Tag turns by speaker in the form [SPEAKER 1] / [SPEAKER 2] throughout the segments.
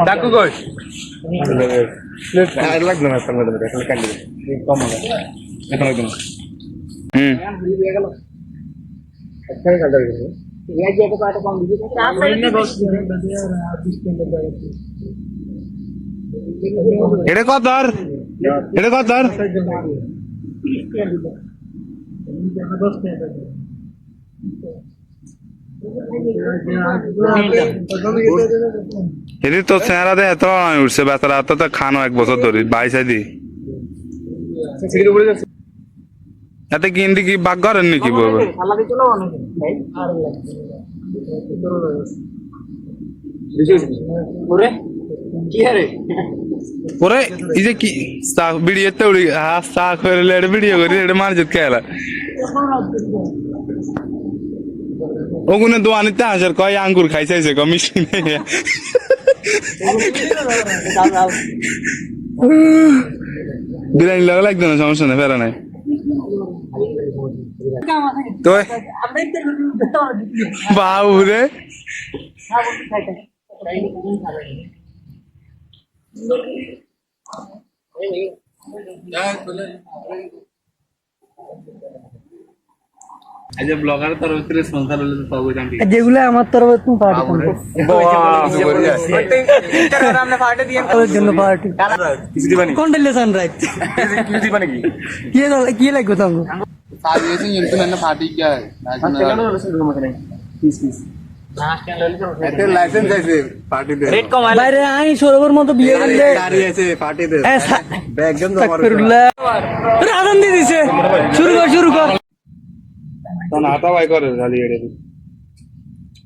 [SPEAKER 1] ডাকু কই
[SPEAKER 2] লাগবে না কমলা এখন একদম
[SPEAKER 1] এটা কত ধর এটা কত ধর এদি তো চেহারা দেয় এত উঠছে বেতারা তো খানো 1 বছর ধরে বাইসাই দি এতে কিনতে কি বাগ করেন নাকি বলবো ওরে এই যে কি ভিডিওতে উড়ি চা করে ভিডিও করি এটা মার্জিত খেলা ওগুনে দোয়ানিতে আসার কয় আঙ্গুর খাইছে ক মিষ্টি বিরিয়ানি লাগা লাগতো না সমস্যা নেই ফেরা নাই তো বাবু রে
[SPEAKER 3] যেগুলো আমার তরফে তুমি পার্টি কোনটা লেসান রাইট কি লাগবে তোমাকে বাইরে আই সরোবর মতো বিয়ে করলে আনন্দ দিছে শুরু কর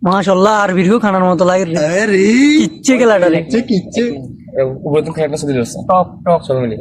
[SPEAKER 3] মাশাআল্লাহ আর ভিডিও খানার মতো লাগে রে কিচ্ছে খেলাটা রে
[SPEAKER 2] কিচ্ছে উপরে তো খেলাটা চলে যাচ্ছে টক টক চল মিলে